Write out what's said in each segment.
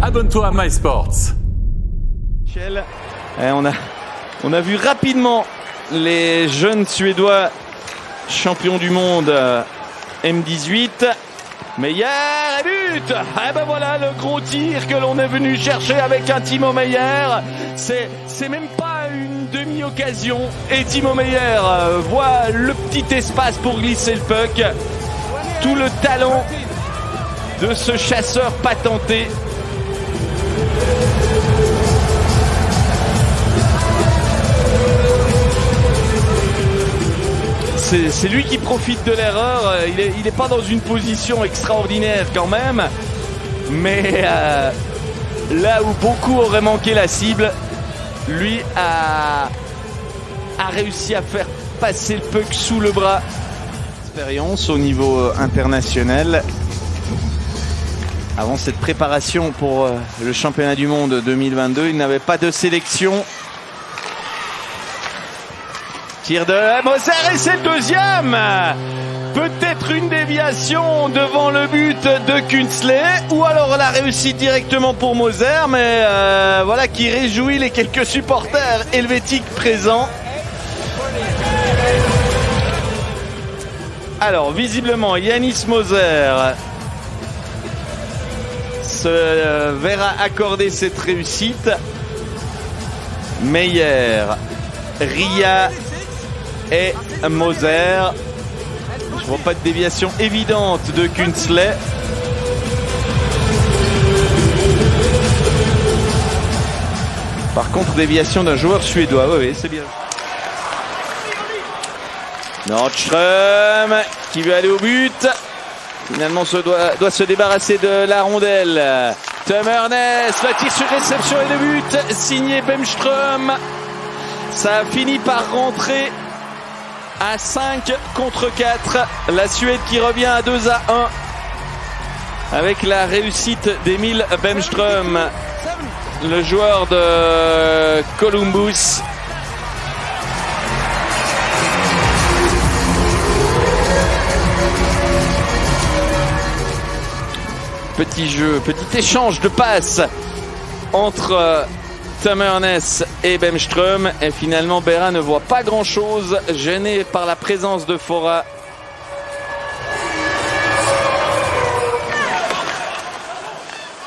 Abonne-toi à MySports. On a vu rapidement les jeunes Suédois champions du monde M18. Meyer et but. Et ben voilà le gros tir que l'on est venu chercher avec un Timo Meyer. C'est même pas une demi-occasion. Et Timo Meyer voit le petit espace pour glisser le puck. Tout le talent de ce chasseur patenté. C'est lui qui profite de l'erreur. Il n'est pas dans une position extraordinaire quand même. Mais là où beaucoup auraient manqué la cible, lui a réussi à faire passer le puck sous le bras. Expérience au niveau international. Avant cette préparation pour le championnat du monde 2022, il n'avait pas de sélection. Tir de Moser et c'est le deuxième. Peut-être une déviation devant le but de Künzle ou alors la réussite directement pour Moser, mais voilà qui réjouit les quelques supporters helvétiques présents. Alors visiblement Yanis Moser se verra accorder cette réussite. Meyer, Ria et Moser. Je vois pas de déviation évidente de Künzle. Par contre, déviation d'un joueur suédois. Oui, c'est bien. Nordström qui veut aller au but. Finalement, doit se débarrasser de la rondelle. Tömmernes, la tir sur réception et le but. Signé Bemström. Ça a fini par rentrer à 5 contre 4. La Suède qui revient à 2-1 avec la réussite d'Emil Bemström, le joueur de Columbus. Petit jeu, petit échange de passes entre Tömmernes et Bemström. Et finalement, Berra ne voit pas grand-chose, gêné par la présence de Fora.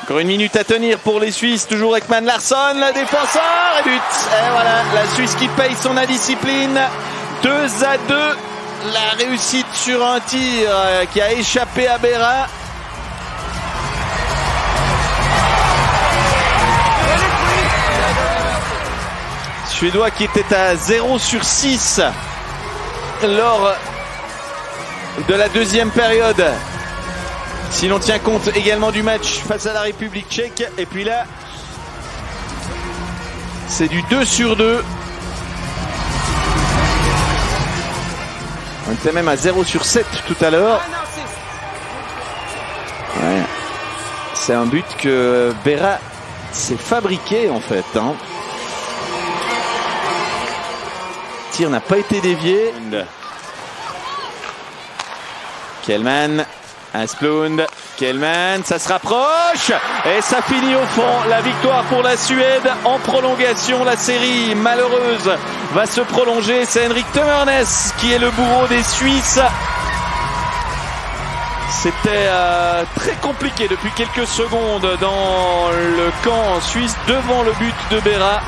Encore une minute à tenir pour les Suisses, toujours Ekman Larsson, le défenseur, et but. Et voilà, la Suisse qui paye son indiscipline. 2-2, la réussite sur un tir qui a échappé à Berra. Suédois qui était à 0 sur 6 lors de la deuxième période. Si l'on tient compte également du match face à la République tchèque. Et puis là, c'est du 2 sur 2. On était même à 0 sur 7 tout à l'heure. Ouais. C'est un but que Berra s'est fabriqué en fait. Tir n'a pas été dévié. Kellman, Asplund, Kellman, ça se rapproche et ça finit au fond. La victoire pour la Suède en prolongation. La série malheureuse va se prolonger. C'est Henrik Tömmernes qui est le bourreau des Suisses. C'était très compliqué depuis quelques secondes dans le camp suisse devant le but de Berra.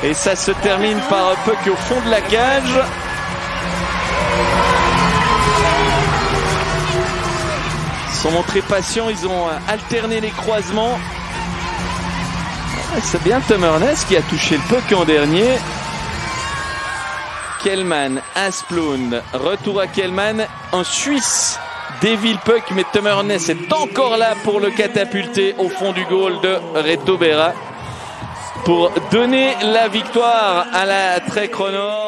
Et ça se termine par un puck au fond de la cage. Ils sont montrés patients, ils ont alterné les croisements. C'est bien Tömmernes qui a touché le puck en dernier. Kellman, Asplund, retour à Kellman. Un Suisse dévie le puck, mais Tömmernes est encore là pour le catapulter au fond du goal de Reto Berra, pour donner la victoire à la Trek Honor.